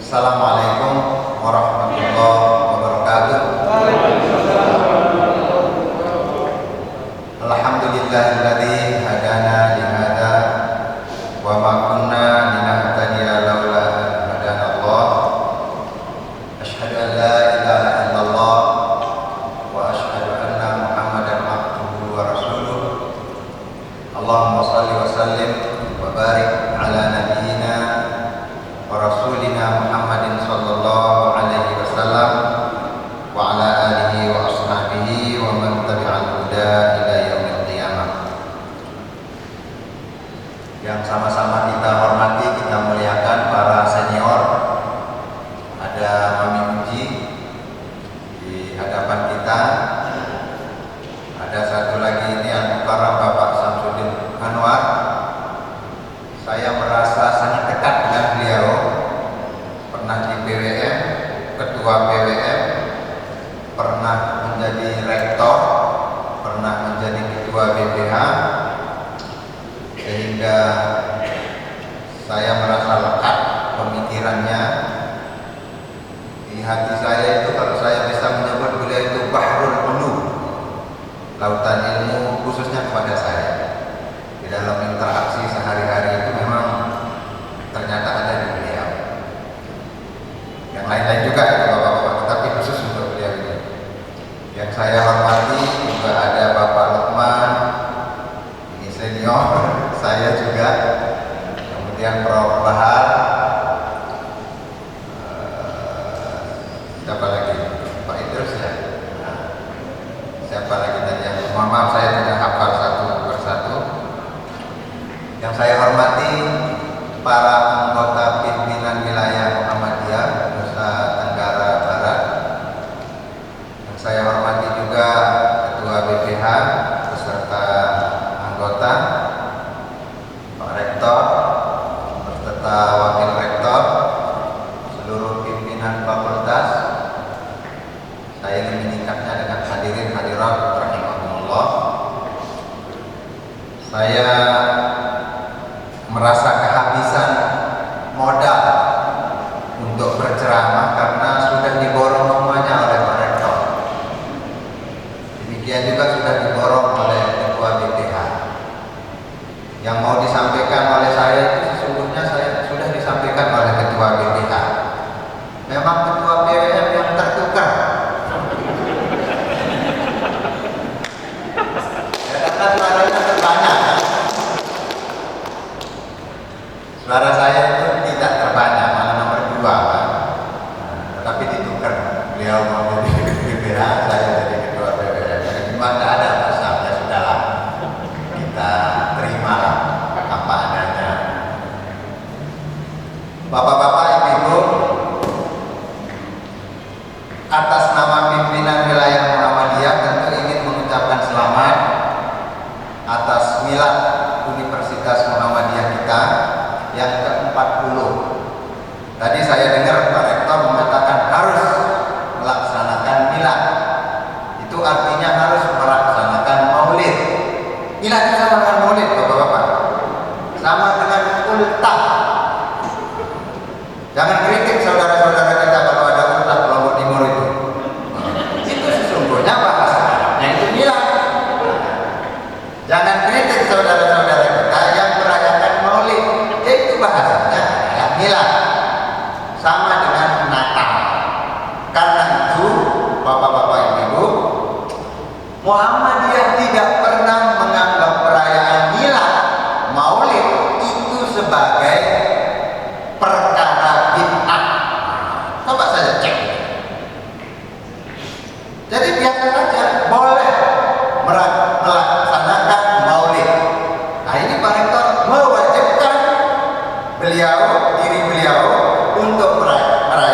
Assalamualaikum warahmatullahi wabarakatuh. Alhamdulillahilladzi hadana li hadza wa ma kunna linahtadiya laula an hadanallah. Asyhadu an la ilaha illallah wa asyhadu anna Muhammadan abduhu wa rasuluh. Allahumma shalli wa sallim wa barik ala nabiyyina wa rasulina Muhammadin sallallahu alaihi wasallam wa ala alihi wa ashabihi wa man tabi'al huda ila yaumil qiyamah. Yang sama-sama kita hormati, kita muliakan para senior. Ada Mami Uji di hadapan kita. Ada satu lagi ini Al-Mukarram Bapak Samsudin Anwar. Saya merasa sangat dekat dengan beliau. Pernah di PWM, ketua PWM, pernah menjadi rektor, pernah menjadi ketua BPH, sehingga saya merasa lekat pemikirannya. Di hati saya itu, kalau saya bisa menyebut beliau itu bahrul ulum, lautan ilmu, khususnya kepada saya. Di dalam interaksi sehari-hari itu memang ternyata ada di beliau. Yang lain-lain juga itu bapak-bapak, tetapi khusus untuk beliau ini. Yang saya hormati juga ada Bapak Lukman, ini senior, saya juga. Kemudian Prof. Bahar, siapa lagi? Pak Idrus ya. Nah, siapa lagi tadi yang maaf saya tidak hafal satu persatu. Yang saya hormati para anggota pimpinan wilayah Muhammadiyah Nusa Tenggara Barat. Yang saya hormati juga Ketua BPH beserta anggota, Pak Rektor beserta Wakil Rektor, seluruh pimpinan fakultas. Saya ingin menyingkatnya dengan hadirin hadirat rahimahumullah. Saya merasa kehabisan modal untuk berceramah karena sudah diborong semuanya oleh Pak Rektor. Demikian juga sudah diborong oleh Ketua BPH. Yang mau disampaikan oleh saya itu sesungguhnya saya sudah disampaikan oleh Ketua BPH. Memang Ketua PWM yang tertukar. Ya, karena suaranya terbanyak. Suara saya itu tidak terbanyak, malah nomor 2 kan. Tapi ditukar, beliau mau jadi BPH, saya jadi ketua PWM. Jadi cuma tidak ada masalah, ya sudahlah, kita terimalah apa adanya. Bapak-bapak, ibu-ibu, atas nama pimpinan wilayah Muhammadiyah tentu ingin mengucapkan selamat atas milad Universitas Muhammadiyah kita yang ke-40. Tadi saya dengar Pak Rektor mengatakan harus melaksanakan milad. Itu artinya harus melaksanakan maulid. Milad itu sama dengan maulid, bapak-bapak. Sama dengan ultah. Jangan kritik saudara-saudara kita kalau ada ultah Lombok Timur itu. Itu sesungguhnya bahasa Arabnya itu milad. Jangan kritik saudara-saudara kita yang merayakan maulid. Itu bahasanya adalah milad, sama dengan Natal. Karena itu bapak-bapak ibu, Muhammadiyah tidak pernah menganggap perayaan milad, maulid itu sebagai perkara bid'ah. Coba saja cek. Jadi biasa saja boleh melaksanakan maulid. Nah ini Pak Rektor mewajibkan diri beliau untuk merayakan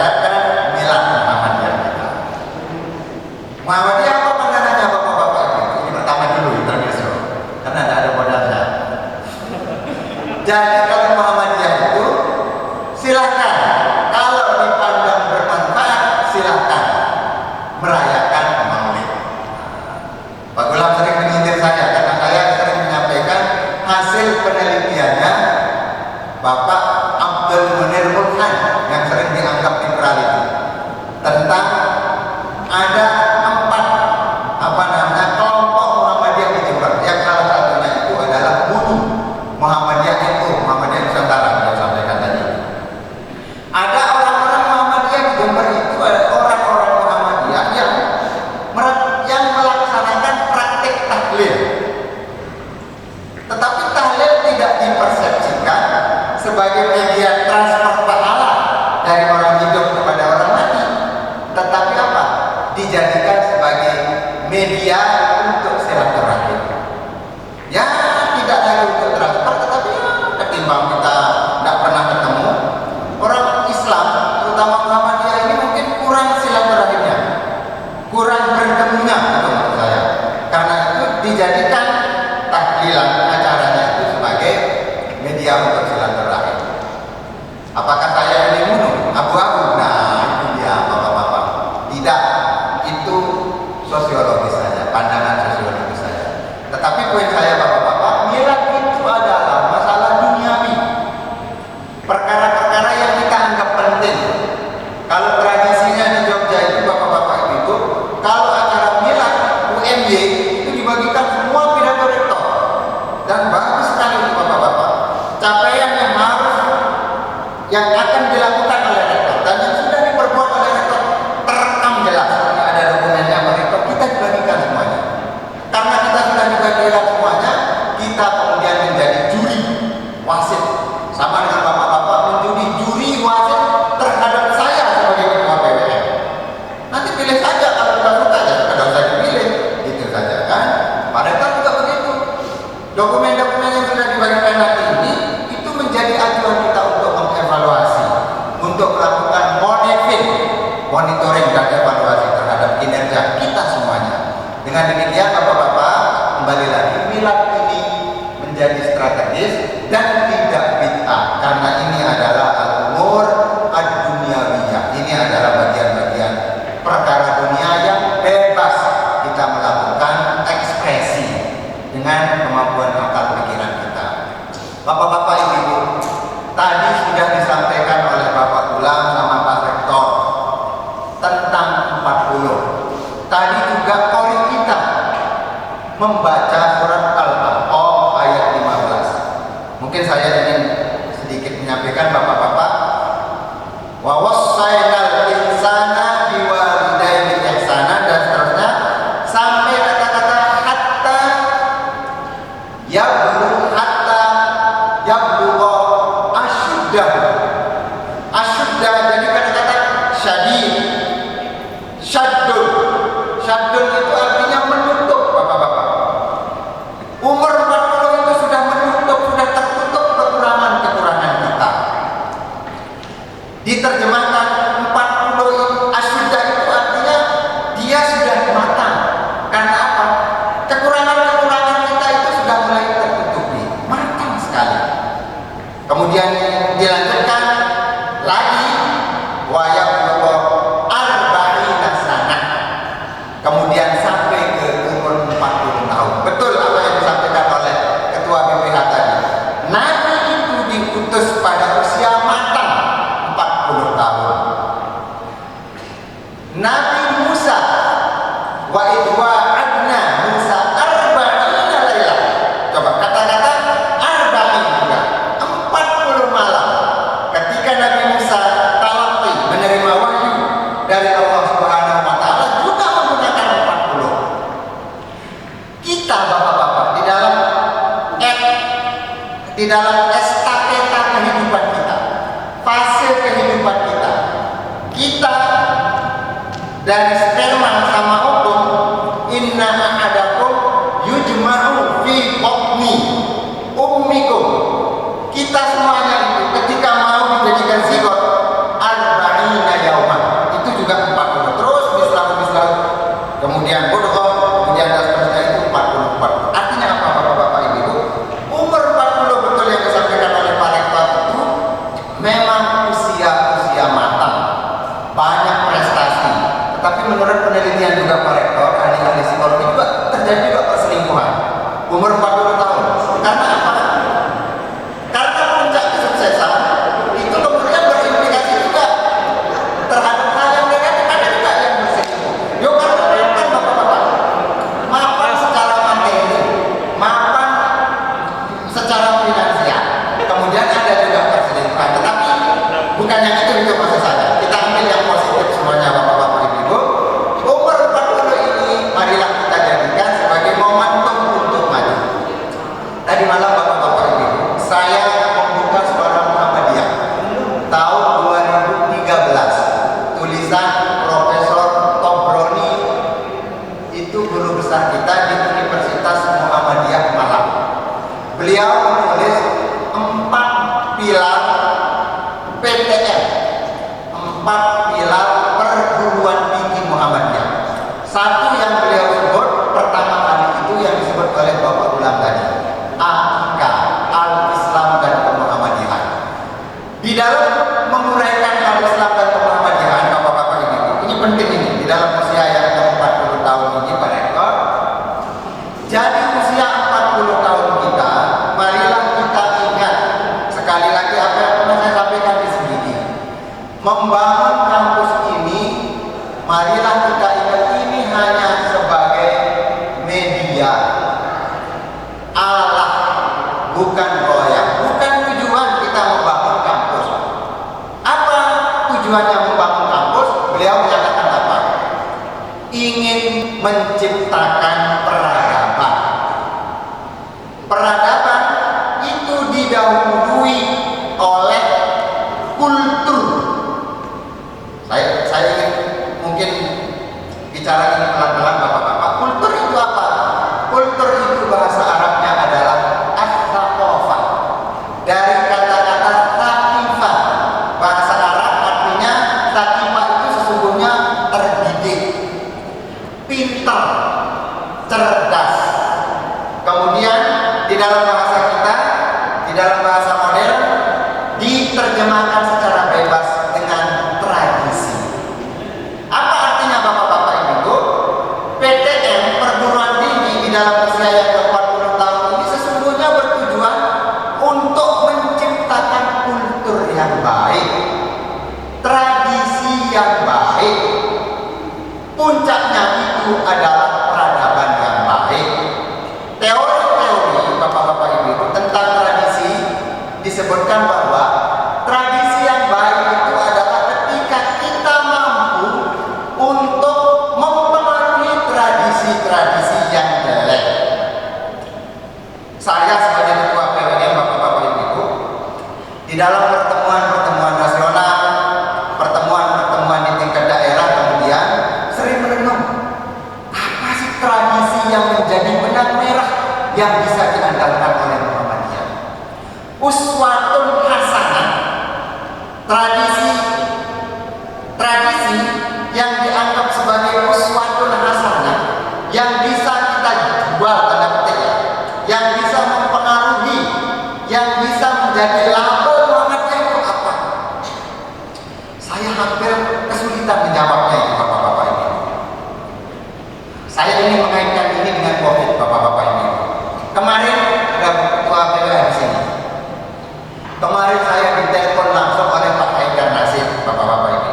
Diterjemahkan 40 asyidda itu artinya dia sudah matang. Karena apa? Kekurangan-kekurangan kita itu sudah mulai tertutupi, matang sekali. Kemudian dilanjutkan lagi wa yablughu arba'ina sanah. Kemudian sampai ke umur 40 tahun. Betul apa yang disampaikan oleh Ketua BPH tadi. Nabi itu diutus pada usia matang 40 tahun. Nabi Musa wa idwa'adna Musa arba'ina lailah. Coba kata-kata arba'in juga 40 malam. Ketika Nabi Musa talaqi menerima wahyu dari Allah Subhanahu wa taala juga menggunakan 40. Kita Bapak-bapak di dalam estafeta kehidupan kita, fase kehidupan kita dari sperma sama ovum, inna ahadakum yujma'u fi batni ummikum. Kita semuanya itu ketika mau dijadikan zigot arba'ina yauman, itu juga 40. Terus mislah kemudian mudghah, kemudian dan seterusnya itu 40. Artinya apa Bapak-bapak Ibu? Umur 40 betul yang disampaikan oleh Pak Rektor itu memang usia matang, banyak prestasi. Tetapi menurut penelitian juga Pak Rektor, ahli-ahli psikologi juga terjadi juga perselingkuhan umur 40 tahun. Karena apa? Karena puncak kesuksesan itu kemudian berimplikasi juga terhadap hal yang negatif. Ada juga yang berselingkuh. Yuk karena kan Bapak-bapak mapan secara materi, mapan secara finansial, kemudian ada juga perselingkuhan. Tetapi bukan yang itu maksud saya. Kita ambil yang positif semuanya Bapak-bapak Ibu. Umur 40 ini marilah kita jadikan sebagai momentum untuk maju. Tadi malam Bapak-bapak Ibu, saya membuka Suara Muhammadiyah tahun 2013. Tulisan Profesor Tobroni, itu guru besar kita di Universitas Muhammadiyah Malang. Beliau menulis 4 pilar PTM, 4 pilar perguruan tinggi Muhammadiyah. Satu yang beliau sebut pertama kali itu yang disebut oleh Bapak Ulam tadi, AIK, Al-Islam dan Kemuhammadiyahan. Di dalam menguraikan Al-Islam dan Kemuhammadiyahan, Bapak-bapak Ibu, ini penting ini di dalam usia yang ke-40 tahun ini Pak Rektor. Jadi usia 40 tahun kita, marilah kita ingat sekali lagi apa yang pernah saya sampaikan di sini. Membangun kampus ini, marilah kita ingat ini hanya sebagai media, alat, bukan roya, bukan tujuan kita membangun kampus. Apa tujuannya membangun kampus? Beliau menyatakan apa? Ingin menciptakan peradaban. Peradaban itu didahului oleh kultur. Saya ingin mungkin bicara ini pelan-pelan Bapak-bapak. Kultur itu apa? Kultur itu bahasa Arabnya adalah as-saqafah. Dari kata-kata saqifah. Bahasa Arab artinya saqifah itu sesungguhnya terdidik, pintar. tradisi yang dianggap sebagai uswatun hasanah, yang bisa kita jual tanda petik ya, yang bisa mempengaruhi, yang bisa menjadi label Muhammadiyah itu apa? Saya hampir kesulitan menjawabnya itu bapak-bapak ini. Saya ingin mengaitkan ini dengan COVID bapak-bapak ini. Kemarin ada ketua PWA di sini. Kemarin saya ditelepon langsung oleh Pak Haidar Nasir bapak-bapak ini.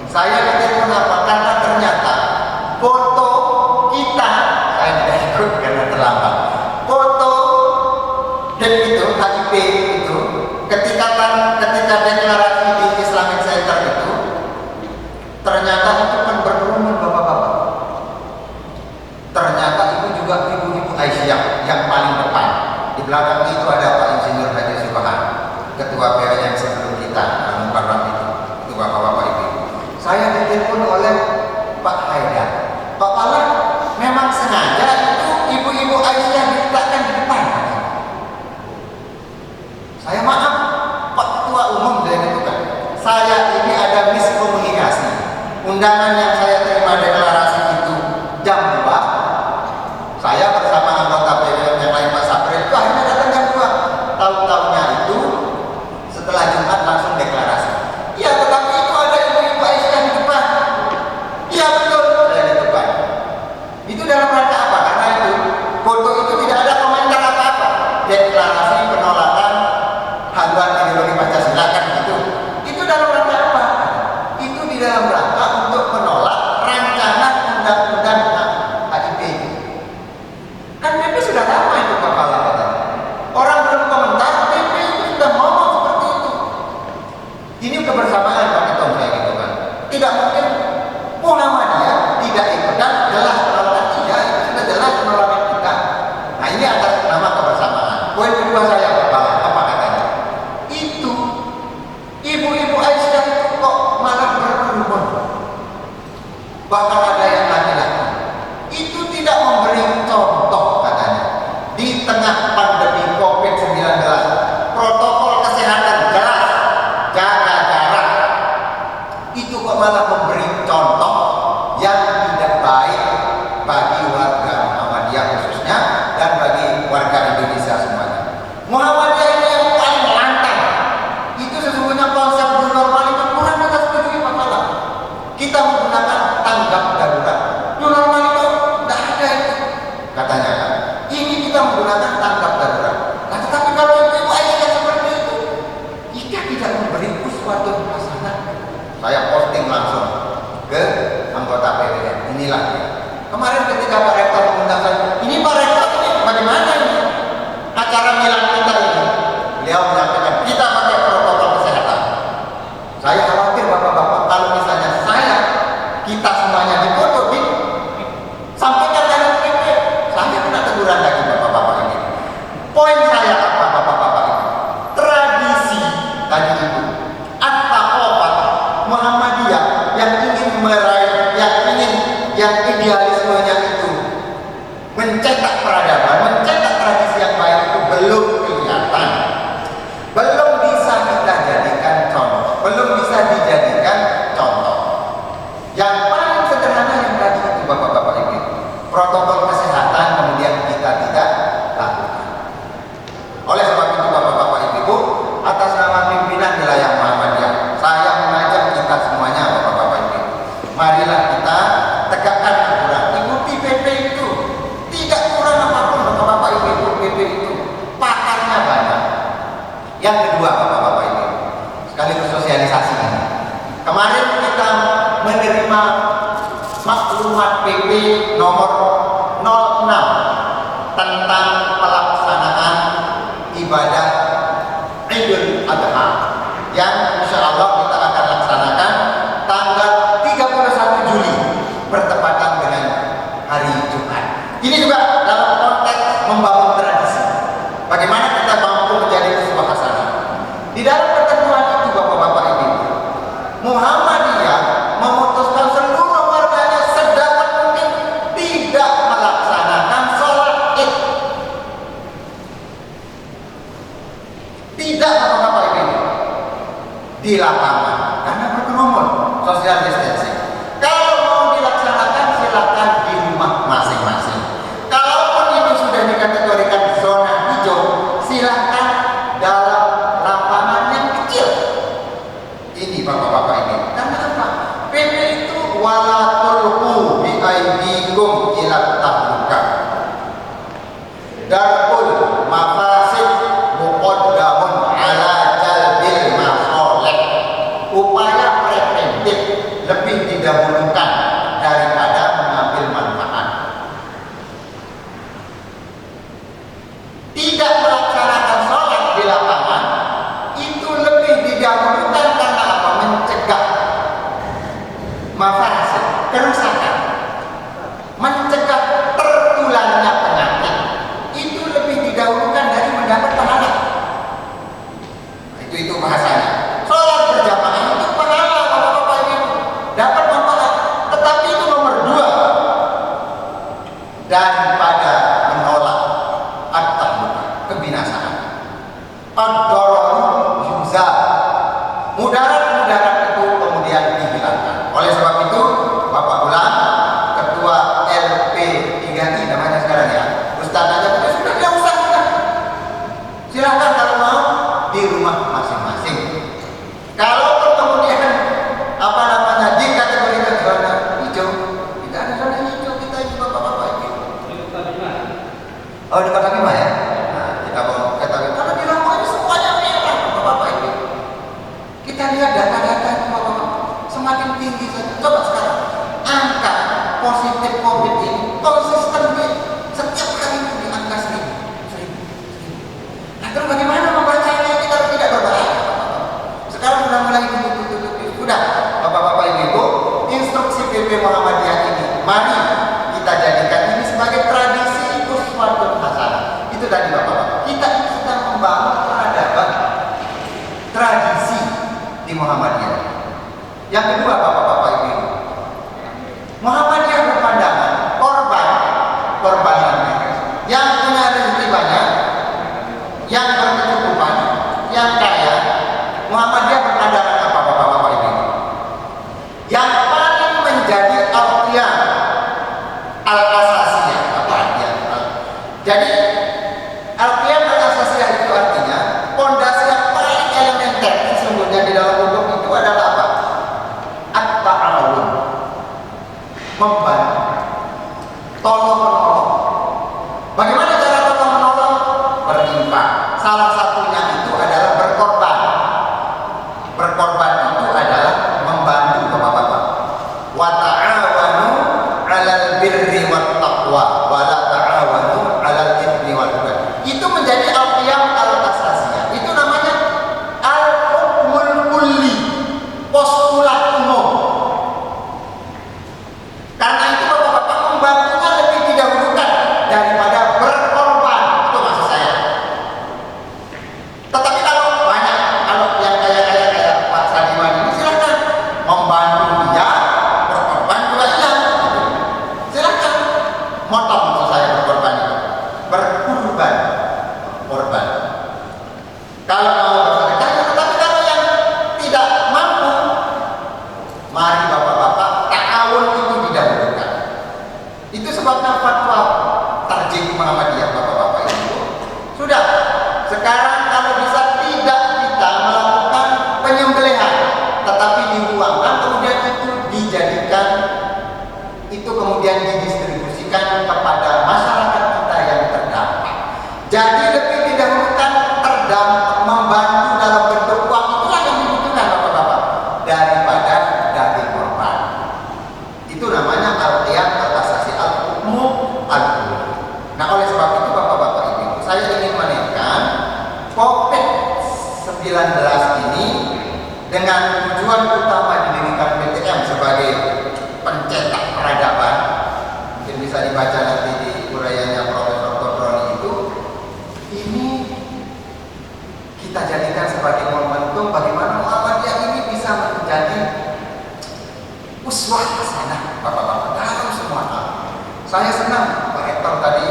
Saya ditelepon apa? Karena ternyata foto kita, saya tidak ikut karena terlambat. Foto dan itu HIP itu ketika deklarasi di Islamic Center itu ternyata itu kan berkerumun bapak-bapak. Ternyata itu juga ibu-ibu Aisyah yang paling depan. Di belakang itu ada Pak Insinyur Haji Subhan, ketua PW yang sebelum kita, Al-Mukarram itu bapak-bapak itu. Saya ditelepon oleh Pak Haidar. Pak Pala, memang sengaja itu ibu-ibu Aisyah diletakkan di depan. Saya maaf, Pak Ketua Umum dari itu kan. Saya ini ada miskomunikasi. Undangan yang saya terima deklarasi itu jam 2. Saya bersama anggota PWM yang lain Pak Sapri itu akhirnya datang jam 2. Tahu-tahunya itu setelah Jumat langsung deklarasi. Iya, tetapi itu ada ibu-ibu Aisyah di depan. Iya betul, saya di depan. Itu dalam rangka apa? Karena itu foto itu tidak ada komentar apa-apa. Deklarasi penolakan haluan ideologi Pancasila kan gitu. Itu dalam rangka apa? Itu di dalam rangka untuk menolak rancangan undang-undang HIP itu. Kan PP sudah lama itu kepala katanya. Orang belum komentar, PP itu sudah ngomong seperti itu. Ini kebersamaan Pak Ketum saya gitu kan. Tidak mungkin Muhammadiyah tidak ikutan, jelas penolakan iya, itu sudah jelas penolakan kita. Nah ini atas nama kebersamaan. Poin kedua saya kepala, apa katanya? Itu ibu-ibu Aisyah itu kok malah berkerumun. Bahkan ada yang laki-laki. Itu tidak memberi contoh katanya. Di tengah pandemi COVID-19, protokol kesehatan jelas, jaga jarak. Itu kok malah memberi contoh yang tidak baik bagi warga Muhammadiyah khususnya dan bagi warga Indonesia semuanya. Muhammadiyah ini yang paling lantang. Itu sesungguhnya konsep new normal itu kurang kita setujui Pak Pala. Kita menggunakan tanggap darurat. New normal itu tidak ada itu katanya kan. Ini kita menggunakan tanggap darurat. Nah, tetapi kalau ibu Aisyah seperti itu, kita tidak memberi uswatun hasanah. Saya posting langsung ke anggota PWM. Inilah dia. Kemarin ketika Pak Rektor mengundang saya, ini Pak Rektor ini bagaimana ini acara milang kita ini? Beliau menyampaikan kita pakai protokol kesehatan. Saya khawatir bapak-bapak kalau misalnya kita semuanya dipoto sampaikan dari PP, saya kena teguran lagi bapak-bapak ini. Poin saya apa bapak-bapak ini? Tradisi tadi itu at-taqofah Muhammadiyah yang ingin meraih, yang idealismenya itu mencetak peradaban, mencetak tradisi yang baik itu belum kelihatan, belum bisa kita jadikan contoh, belum bisa dijadikan contoh. Yang paling sederhana yang tadi itu bapak-bapak ibu, protokol kesehatan kemudian kita tidak lakukan. Oleh sebab itu bapak-bapak ibu, atas nama pimpinan wilayah Muhammadiyah, saya mengajak kita semuanya bapak-bapak ibu, marilah kita tegakkan aturan, ikuti PP itu. Tidak kurang apapun bapak-bapak ibu, PP itu pakarnya banyak. Yang kedua bapak-bapak ibu, sekaligus sosialisasi ini. Kemarin kita menerima maklumat PP nomor 06 tentang pelaksanaan ibadah Idul Adha yang insya Allah kita akan laksanakan tanggal 31 Juli bertepatan dengan hari Jumat. Ini juga dalam konteks membangun tradisi. Bagaimana kita mampu menjadi sebuah hasanah. Di dalam ketentuan itu bapak-bapak ibu, Muhammadiyah memutuskan seluruh warganya sedapat mungkin tidak melaksanakan sholat Id. Tidak bapak-bapak ibu di lapangan karena berkerumun, sosial wala tulqu bi aydikum ila tahlukah. Darul mafasid muqaddamun ala jalbil masalih. Upaya preventif lebih didahulukan daripada mengambil manfaat. Tidak melaksanakan sholat di lapangan itu lebih didahulukan karena apa? Mencegah mafasid, kerusakan, mencegah tertularnya penyakit. Itu lebih didahulukan dari mendapat pahala. Itu bahasanya. Sholat berjamaah itu pahala, bapak-bapak ini dapat manfaat. Tetapi itu nomor 2 daripada menolak at-tahlukah, kebinasaan. Ad-dararu yuzal, mudarat-mudarat itu kemudian dihilangkan. Oleh sebab itu, Bapak ulang, Ketua LP3I namanya sekarang ya, Ustaz aja sudah tidak usah. Silakan kalau mau di rumah masing-masing. Kalau kemudian dikategorikan zona hijau, tidak ada zona hijau kita ini bapak-bapak ini. Oh, di Kota Bima ya. Nah, kita mau ketahui karena di Lombok ini semuanya merah bapak-bapak ini. Kita lihat data-data itu bapak-bapak semakin tinggi saja. Coba sekarang angka positif COVID ini konsisten setiap hari di angka 1000. Nah, terus bagaimana membacanya kita tidak berbahaya? Sekarang sudah mulai ditutup. Sudah, bapak-bapak ibu, instruksi PP Muhammadiyah ini, mari kita jadikan ini sebagai tradisi uswatun hasanah. Itu tadi bapak-bapak. Kita sedang membangun peradaban tradisi di Muhammadiyah. Yang kedua bapak-bapak ibu, Muhammadiyah berpandangan korban yang punya rezeki banyak, yang berkecukupan, yang kaya. Muhammadiyah berpandangan apa bapak-bapak ibu? Yang paling menjadi al-qiyam al-asasiyah, apa artinya? Jadi al-qiyam al-asasiyah itu artinya pondasi yang paling elementer sesungguhnya di dalam hukum itu adalah apa? At-ta'awun, membantu, tolong-menolong. Bagaimana cara tolong-menolong? Berinfak. Salah satunya itu adalah berkorban. Berkorban itu adalah membantu bapak-bapak. Wa ta'awanu 'alal birri wat taqwa wa la ta'awanu 'alal itsmi wal 'udwan. Itu menjadi al-qiyam al-asasiyah. Itu namanya al-hukmul kulli, postulat umum. Karena itu bapak-bapak membantunya lebih didahulukan daripada berkorban. Itu maksud saya. Tetapi kalau yang kaya-kaya kayak Pak Sadiwan ini silakan membantu dia, berkorban juga iya. Silakan. Motong maksud saya berkorban itu. Berkurban, korban. Kalau mau bersedekah, tetapi kalau yang tidak mampu, mari bapak-bapak ta'awun itu didahulukan. Itu sebabnya fatwa tarjih Muhammadiyah bapak-bapak itu. Sudah, sekarang kalau bisa tidak kita melakukan penyembelihan, tetapi dibuangkan kemudian itu dijadikan, itu kemudian didistribusikan kepada masyarakat kita yang terdampak. Jadi lebih didahulukan terdampak, membantu dalam bentuk uang, itulah yang dibutuhkan bapak-bapak daripada daging korban. Itu namanya al-qiyam al-asasi al-hukmu al-kulli. Nah, oleh sebab itu bapak-bapak ibu, saya ingin menekan COVID-19 ini dengan tujuan utama didirikan PTM sebagai pencetak peradaban. Mungkin bisa dibaca nanti di uraiannya Profesor Kodroni itu. Ini kita jadikan sebagai momentum bagaimana Muhammadiyah ini bisa menjadi uswah hasanah bapak-bapak dalam semua hal. Saya senang Pak Rektor tadi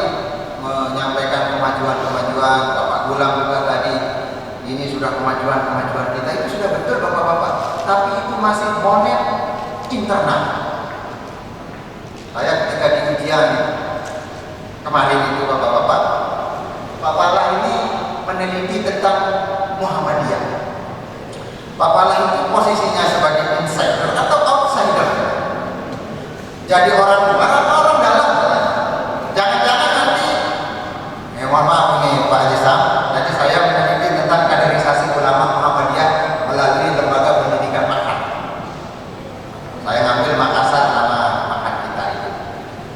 menyampaikan kemajuan-kemajuan, Bapak Gulam juga tadi, ini sudah kemajuan-kemajuan kita, itu sudah betul bapak-bapak, tapi itu masih monet internal. Saya ketika di ujian kemarin itu bapak-bapak, Pak Palah ini meneliti tentang Muhammadiyah. Pak Palah itu posisinya sebagai insider atau outsider. jadi orang luar atau orang dalam? Jangan-jangan nanti, mohon maaf ini Pak Haji Sam, nanti saya meneliti tentang kaderisasi ulama Muhammadiyah melalui lembaga pendidikan Makkah. Saya ngambil Makassar nama Makkah kita itu.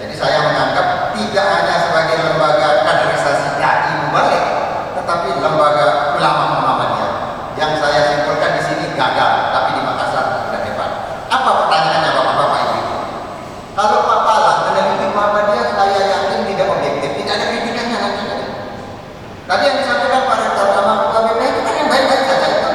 Jadi saya menganggap tidak hanya sebagai lembaga kaderisasi dai mubalik, tetapi lembaga ulama Muhammadiyah. Yang saya simpulkan di sini gagal, tapi di Makassar sudah hebat. Apa pertanyaannya Bapak-bapak Ibu? Kalau Pak Pala meneliti Muhammadiyah, saya yakin tidak objektif, tidak ada kritikannya nanti. Tadi yang disampaikan Pak Rektor sama Ketua BPH itu kan yang baik-baik saja itu.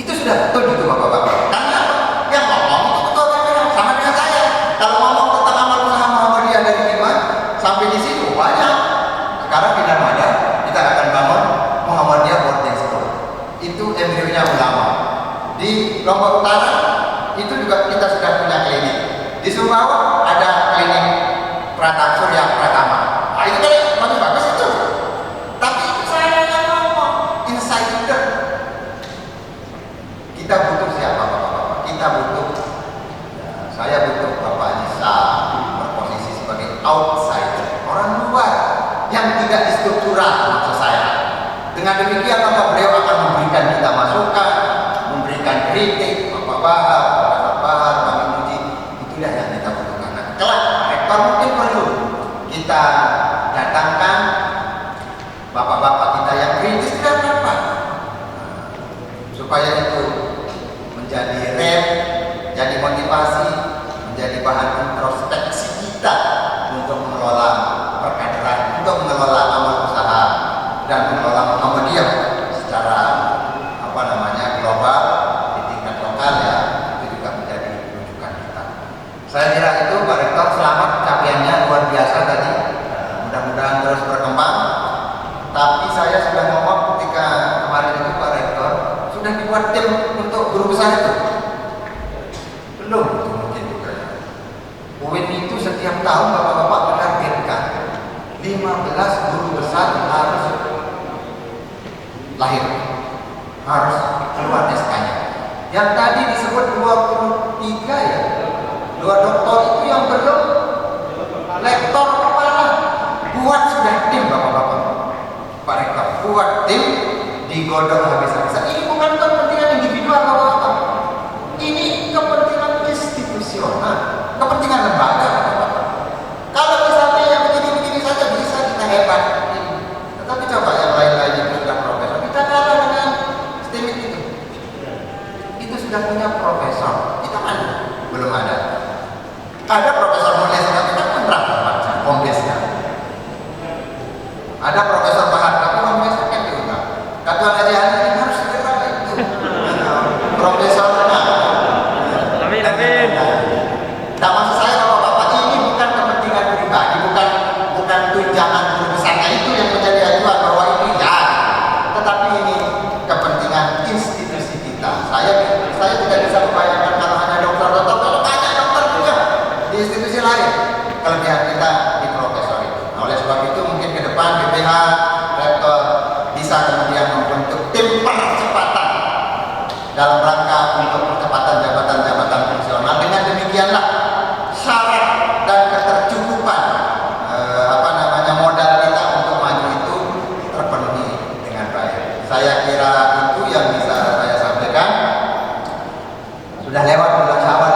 Itu sudah betul itu Bapak-bapak. Karena apa? Yang ngomong itu Ketua BPH sama dengan saya. Kalau ngomong tentang amal usaha Muhammadiyah dari lima sampai di situ banyak. Sekarang di Narmada kita akan bangun Muhammadiyah Boarding School. Itu embrionya ulama. Di Lombok Utara itu juga kita sudah punya klinik. Di Sumbawa ada klinik Pratama Surya Pratama. Nah, itu kan bagus itu. Tapi itu saya yang ngomong insider. Kita butuh siapa Bapak-bapak? Kita butuh, ya, saya butuh Bapak Anissa berposisi sebagai outsider, orang luar yang tidak distruktural maksud saya. Dengan demikian maka beliau akan memberikan kita masukan, memberikan kritik, Bapak Bahar, Bapak Bahar, Kami Muji, itulah yang kita butuhkan. Nah, kelak rektor mungkin perlu kita datangkan bapak-bapak kita yang kritis tidak apa, supaya itu menjadi rem, jadi motivasi, menjadi bahan introspeksi kita untuk mengelola perkaderan, untuk mengelola amal usaha dan mengelola Muhammadiyah secara global di tingkat lokal ya, itu juga menjadi rujukan kita. Saya kira itu Pak Rektor, selamat capaiannya luar biasa tadi. Mudah-mudahan terus berkembang. Tapi saya sudah ngomong ketika kemarin itu Pak Rektor sudah dibuat tim untuk guru besar itu. Belum itu mungkin juga ya. UIN itu setiap tahun Bapak-bapak menargetkan 15 guru besar harus lahir, harus keluar SK-nya. Yang tadi disebut 23 ya, 2 doktor itu yang belum lektor kepala. Buat sudah tim Bapak-bapak, Pak Rektor, buat tim, digodok habis-habisan. Ini bukan kepentingan individual Bapak-bapak, ini kepentingan institusional, kepentingan lembaga Bapak-bapak. Kalau misalnya yang begini-begini saja bisa kita hebat, tetapi coba yang lain-lain itu sudah profesor, kita kalah dengan STIMIT itu sudah punya profesor, kita mana? Belum ada. Ada profesor Mulia tapi kan berapa baca komplesnya. Ada profesor Bahar tapi komplesnya kan juga. Kata Haji Ali harus segera itu profesornya. Amin amin. Nah, maksud saya Bapak-bapak, ini bukan kepentingan pribadi, bukan tunjangan guru besarnya itu yang menjadi acuan bahwa ini ya, tetapi ini kepentingan institusi kita. Saya tidak bisa membayangkan kalau hanya dokter-dokter, kalau banyak dokter juga di institusi lain. Kelebihan kita di profesor itu. Nah, oleh sebab itu mungkin ke depan BPH, rektor bisa kemudian membentuk tim percepatan dalam rangka untuk percepatan jabatan-jabatan fungsional. Dengan demikianlah syarat dan ketercukupan modal kita untuk maju itu terpenuhi dengan baik. Saya kira itu yang bisa saya sampaikan. Sudah lewat bulan Syawal